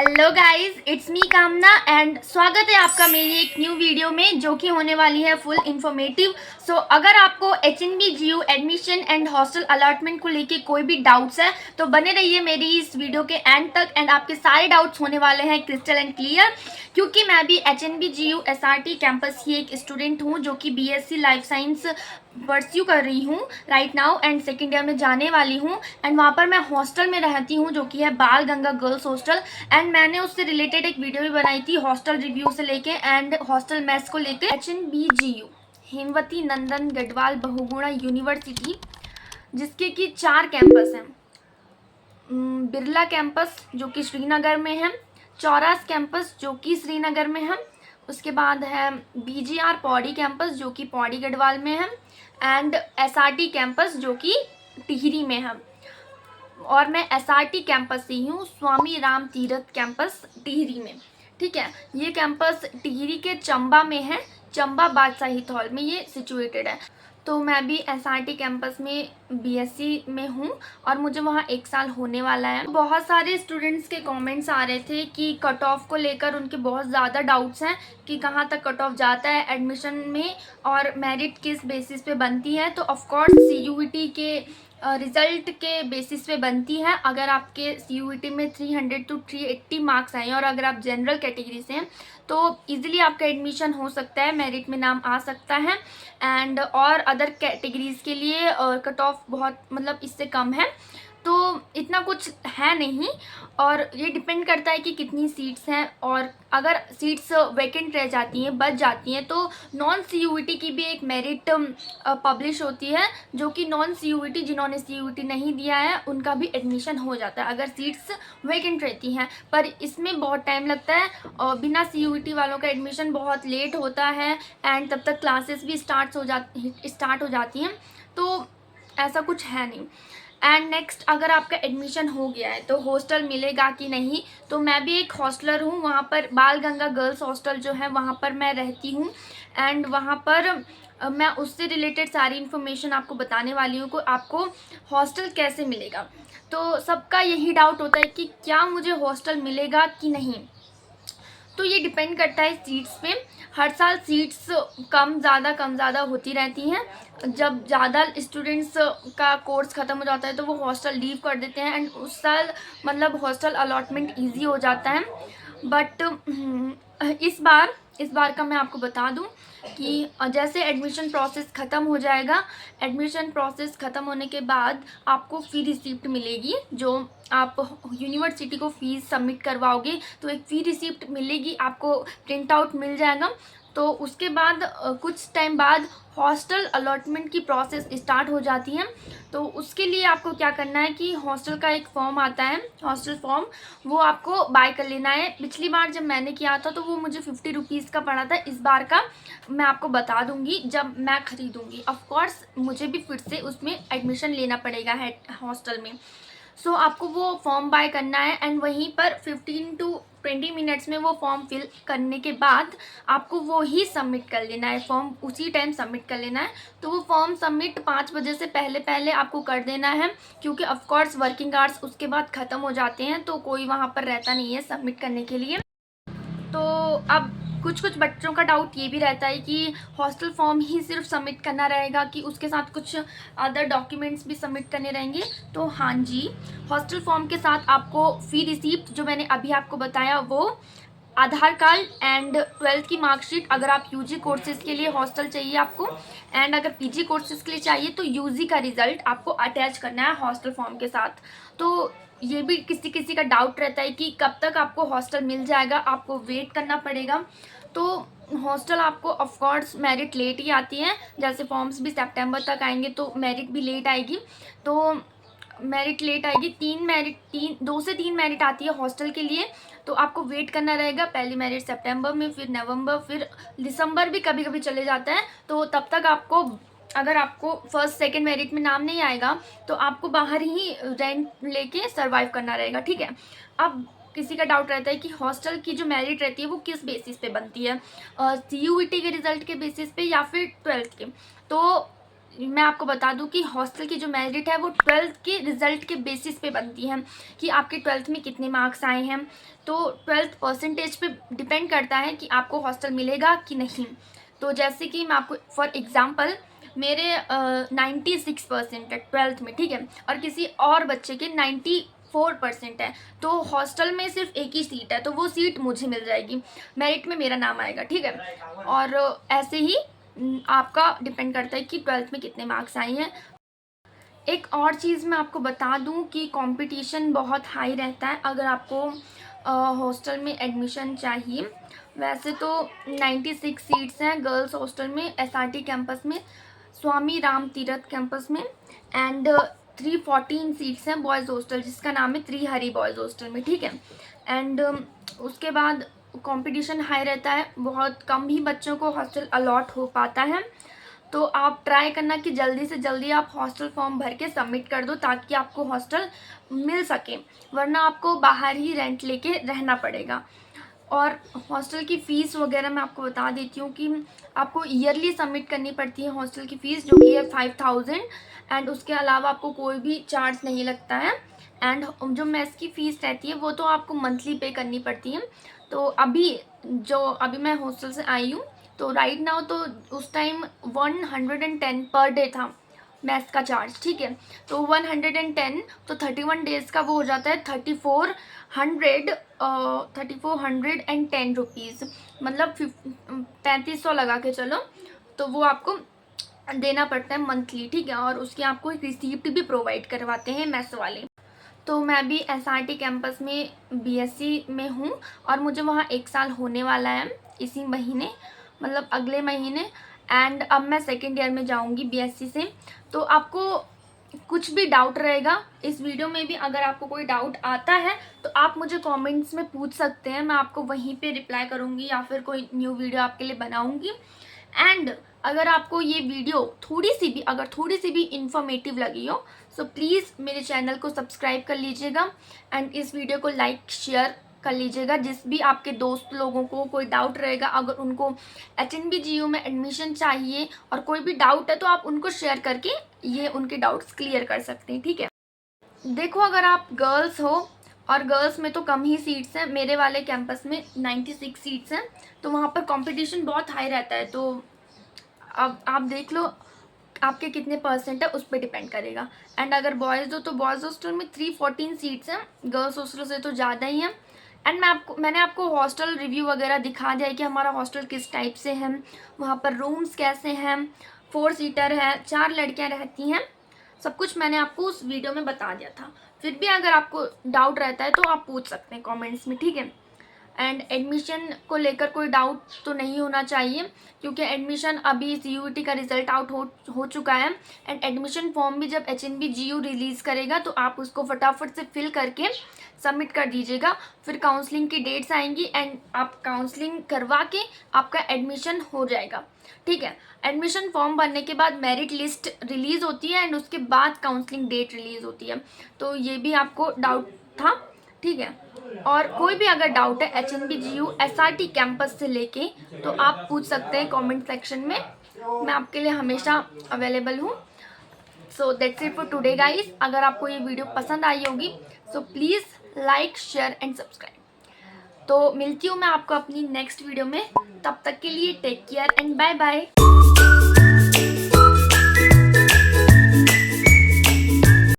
Hello guys, it's me कामना and स्वागत है आपका मेरी एक न्यू वीडियो में जो कि होने वाली है फुल इन्फॉर्मेटिव। सो अगर आपको HNB-GU admission and hostel allotment को लेके कोई भी डाउट्स है तो बने रहिए मेरी इस वीडियो के एंड तक एंड आपके सारे डाउट्स होने वाले हैं क्रिस्टल एंड क्लियर, क्योंकि मैं भी HNB-GU SRT कैंपस की एक स्टूडेंट हूँ जो कि BSc लाइफ साइंस परस्यू कर रही हूँ right now and second year में जाने वाली हूँ एंड वहाँ पर मैं हॉस्टल में रहती हूँ जो कि है बाल गंगा गर्ल्स हॉस्टल। एंड मैंने उससे रिलेटेड एक वीडियो भी बनाई थी हॉस्टल रिव्यू से लेके एंड हॉस्टल मेस को लेके। HNB-GU हेमवती नंदन गढ़वाल बहुगुणा यूनिवर्सिटी, जिसके कि 4 कैंपस हैं। बिरला कैंपस जो कि श्रीनगर में है, चौरास कैंपस जो कि श्रीनगर में है, उसके बाद है BGR पौड़ी कैंपस जो कि पौड़ी गढ़वाल में है एंड SRT कैंपस जो कि टिहरी में है। और मैं SRT कैंपस से ही हूँ, स्वामी राम तीर्थ कैंपस टिहरी में। ठीक है, ये कैंपस टिहरी के चंबा में है, चंबा बादशाही हॉल में ये सिचुएटेड है। तो मैं भी SRT कैंपस में BSc में हूँ और मुझे वहाँ 1 साल होने वाला है। बहुत सारे स्टूडेंट्स के कमेंट्स आ रहे थे कि कट ऑफ को लेकर उनके बहुत ज़्यादा डाउट्स हैं कि कहाँ तक कट ऑफ जाता है एडमिशन में और मेरिट किस बेसिस पे बनती है। तो ऑफकोर्स CUET के रिज़ल्ट के बेसिस पे बनती है। अगर आपके CUET में 300 to 380 मार्क्स आए और अगर आप जनरल कैटेगरी से हैं तो इजीली आपका एडमिशन हो सकता है, मेरिट में नाम आ सकता है। एंड और अदर कैटेगरीज़ के लिए कट ऑफ बहुत मतलब इससे कम है, तो इतना कुछ है नहीं। और ये डिपेंड करता है कि कितनी सीट्स हैं और अगर सीट्स वैकेंट रह जाती हैं, बच जाती हैं, तो नॉन CUET की भी एक मेरिट पब्लिश होती है जो कि नॉन CUET जिन्होंने CUET नहीं दिया है उनका भी एडमिशन हो जाता है अगर सीट्स वैकेंट रहती हैं। पर इसमें बहुत टाइम लगता है और बिना CUET वालों का एडमिशन बहुत लेट होता है एंड तब तक क्लासेस भी स्टार्ट हो जाती हैं, तो ऐसा कुछ है नहीं। एंड नेक्स्ट, अगर आपका एडमिशन हो गया है तो हॉस्टल मिलेगा कि नहीं, तो मैं भी एक हॉस्टलर हूँ। वहाँ पर बाल गंगा गर्ल्स हॉस्टल जो है वहाँ पर मैं रहती हूँ एंड वहाँ पर मैं उससे रिलेटेड सारी इन्फॉर्मेशन आपको बताने वाली हूँ कि आपको हॉस्टल कैसे मिलेगा। तो सबका यही डाउट होता है कि क्या मुझे हॉस्टल मिलेगा कि नहीं। तो ये डिपेंड करता है सीट्स पे। हर साल सीट्स कम ज़्यादा होती रहती हैं। जब ज़्यादा स्टूडेंट्स का कोर्स ख़त्म हो जाता है तो वो हॉस्टल लीव कर देते हैं एंड उस साल मतलब हॉस्टल अलॉटमेंट इजी हो जाता है। बट इस बार का मैं आपको बता दूं कि जैसे एडमिशन प्रोसेस ख़त्म हो जाएगा, एडमिशन प्रोसेस ख़त्म होने के बाद आपको फ़ी रिसिप्ट मिलेगी। जो आप यूनिवर्सिटी को फ़ीस सबमिट करवाओगे तो एक फ़ी रिसिप्ट मिलेगी, आपको प्रिंट आउट मिल जाएगा। तो उसके बाद कुछ टाइम बाद हॉस्टल अलॉटमेंट की प्रोसेस स्टार्ट हो जाती है। तो उसके लिए आपको क्या करना है कि हॉस्टल का एक फॉर्म आता है, हॉस्टल फॉर्म, वो आपको बाय कर लेना है। पिछली बार जब मैंने किया था तो वो मुझे 50 रुपीज़ का पड़ा था। इस बार का मैं आपको बता दूंगी जब मैं ख़रीदूँगी। ऑफकोर्स मुझे भी फिर से उसमें एडमिशन लेना पड़ेगा है हॉस्टल में। सो आपको वो फॉर्म बाय करना है एंड वहीं पर 15 to 20 मिनट्स में वो फॉर्म फिल करने के बाद आपको वो ही सबमिट कर लेना है, फॉर्म उसी टाइम सबमिट कर लेना है। तो वो फॉर्म सबमिट 5 बजे से पहले आपको कर देना है, क्योंकि ऑफकोर्स वर्किंग आवर्स उसके बाद ख़त्म हो जाते हैं तो कोई वहाँ पर रहता नहीं है सबमिट करने के लिए। तो अब कुछ बच्चों का डाउट ये भी रहता है कि हॉस्टल फॉर्म ही सिर्फ सबमिट करना रहेगा कि उसके साथ कुछ अदर डॉक्यूमेंट्स भी सबमिट करने रहेंगे। तो हाँ जी, हॉस्टल फॉर्म के साथ आपको फ़ी रिसीप्ट जो मैंने अभी आपको बताया वो, आधार कार्ड एंड 12th की मार्कशीट, अगर आप UG कोर्सेज़ के लिए हॉस्टल चाहिए आपको एंड अगर PG कोर्सेज़ के लिए चाहिए तो UG का रिज़ल्ट आपको अटैच करना है हॉस्टल फॉर्म के साथ। तो ये भी किसी का डाउट रहता है कि कब तक आपको हॉस्टल मिल जाएगा, आपको वेट करना पड़ेगा। तो हॉस्टल आपको ऑफकोर्स मेरिट लेट ही आती है, जैसे फॉर्म्स भी सितंबर तक आएंगे तो मेरिट भी लेट आएगी। तो मेरिट लेट आएगी, 2 से 3 मेरिट आती है हॉस्टल के लिए, तो आपको वेट करना रहेगा। पहली मेरिट सितंबर में, फिर नवंबर, फिर दिसंबर भी कभी कभी चले जाता है। तो तब तक आपको, अगर आपको फर्स्ट सेकंड मेरिट में नाम नहीं आएगा तो आपको बाहर ही रेंट लेके सरवाइव करना रहेगा। ठीक है, अब किसी का डाउट रहता है कि हॉस्टल की जो मेरिट रहती है वो किस बेसिस पे बनती है, CUET के रिजल्ट के बेसिस पे या फिर 12th के। तो मैं आपको बता दूं कि हॉस्टल की जो मेरिट है वो 12th के रिज़ल्ट के बेसिस पे बनती है कि आपके 12th में कितने मार्क्स आए हैं। तो 12th परसेंटेज पे डिपेंड करता है कि आपको हॉस्टल मिलेगा कि नहीं। तो जैसे कि मैं आपको फॉर एग्ज़ाम्पल मेरे 96% है 12th में, ठीक है, और किसी और बच्चे के 94% है, तो हॉस्टल में सिर्फ एक ही सीट है, तो वो सीट मुझे मिल जाएगी, मेरिट में मेरा नाम आएगा, ठीक है। और ऐसे ही आपका डिपेंड करता है कि 12th में कितने मार्क्स आए हैं। एक और चीज़ मैं आपको बता दूं कि कंपटीशन बहुत हाई रहता है अगर आपको हॉस्टल में एडमिशन चाहिए। वैसे तो 96 सीट्स हैं गर्ल्स हॉस्टल में एसआरटी कैंपस में, स्वामी राम तीरथ कैंपस में, एंड 314 सीट्स हैं बॉयज़ हॉस्टल जिसका नाम है त्रिहरि बॉयज़ हॉस्टल में, ठीक है। एंड उसके बाद कंपटीशन हाई रहता है, बहुत कम ही बच्चों को हॉस्टल अलॉट हो पाता है। तो आप ट्राई करना कि जल्दी से जल्दी आप हॉस्टल फॉर्म भर के सबमिट कर दो ताकि आपको हॉस्टल मिल सके, वरना आपको बाहर ही रेंट लेके रहना पड़ेगा। और हॉस्टल की फ़ीस वगैरह मैं आपको बता देती हूँ कि आपको ईयरली सबमिट करनी पड़ती है हॉस्टल की फ़ीस, जो कि है 5000, एंड उसके अलावा आपको कोई भी चार्ज नहीं लगता है। एंड जो मेस की फ़ीस रहती है वो तो आपको मंथली पे करनी पड़ती है। तो अभी मैं हॉस्टल से आई हूँ, तो राइट नाउ तो उस टाइम 110 पर डे था मैथ्स का चार्ज, ठीक है। तो 110 तो 31 डेज़ का वो हो जाता है 3410 रुपीज़, मतलब 3500 लगा के चलो, तो वो आपको देना पड़ता है मंथली, ठीक है। और उसकी आपको एक रिसीप्ट भी प्रोवाइड करवाते हैं मैथ्स वाले। तो मैं भी एसआरटी कैंपस में बीएससी में हूँ और मुझे वहाँ 1 साल होने वाला है इसी महीने, मतलब अगले महीने। एंड अब मैं सेकेंड ईयर में जाऊँगी बीएससी से। तो आपको कुछ भी डाउट रहेगा इस वीडियो में भी, अगर आपको कोई डाउट आता है तो आप मुझे कमेंट्स में पूछ सकते हैं, मैं आपको वहीं पे रिप्लाई करूँगी या फिर कोई न्यू वीडियो आपके लिए बनाऊँगी। एंड अगर आपको ये वीडियो थोड़ी सी भी इंफॉर्मेटिव लगी हो, सो प्लीज़ मेरे चैनल को सब्सक्राइब कर लीजिएगा एंड इस वीडियो को लाइक शेयर कर लीजिएगा। जिस भी आपके दोस्त लोगों को कोई डाउट रहेगा, अगर उनको HNB-GU में एडमिशन चाहिए और कोई भी डाउट है, तो आप उनको शेयर करके ये उनके डाउट्स क्लियर कर सकते हैं, ठीक है। देखो, अगर आप गर्ल्स हो और गर्ल्स में तो कम ही सीट्स हैं, मेरे वाले कैंपस में 96 सीट्स हैं, तो वहाँ पर कंपटीशन बहुत हाई रहता है। तो अब आप देख लो आपके कितने परसेंट है, उस पर डिपेंड करेगा। एंड अगर बॉयज़ हो तो बॉयज़ हॉस्टल में 314 सीट्स हैं, गर्ल्स हॉस्टल से तो ज़्यादा ही हैं। एंड मैंने आपको हॉस्टल रिव्यू वगैरह दिखा दिया है कि हमारा हॉस्टल किस टाइप से है, वहाँ पर रूम्स कैसे हैं, 4 सीटर है, 4 लड़कियाँ रहती हैं, सब कुछ मैंने आपको उस वीडियो में बता दिया था। फिर भी अगर आपको डाउट रहता है तो आप पूछ सकते हैं कमेंट्स में, ठीक है। एंड एडमिशन को लेकर कोई डाउट तो नहीं होना चाहिए, क्योंकि एडमिशन अभी CUET का रिज़ल्ट आउट हो चुका है। एंड एडमिशन फॉर्म भी जब HNB-GU रिलीज़ करेगा तो आप उसको फटाफट से फिल करके सबमिट कर दीजिएगा। फिर काउंसलिंग की डेट्स आएंगी एंड आप काउंसलिंग करवा के आपका एडमिशन हो जाएगा, ठीक है। एडमिशन फॉर्म भरने के बाद मेरिट लिस्ट रिलीज़ होती है एंड उसके बाद काउंसलिंग डेट रिलीज़ होती है। तो ये भी आपको डाउट था, ठीक है। और कोई भी अगर डाउट है HNB-GU SRT कैंपस से लेके, तो आप पूछ सकते हैं कमेंट सेक्शन में, मैं आपके लिए हमेशा अवेलेबल हूँ। So that's it for today guys. अगर आपको ये वीडियो पसंद आई होगी so please like share and subscribe. तो मिलती हूँ मैं आपको अपनी नेक्स्ट वीडियो में, तब तक के लिए take care and bye bye.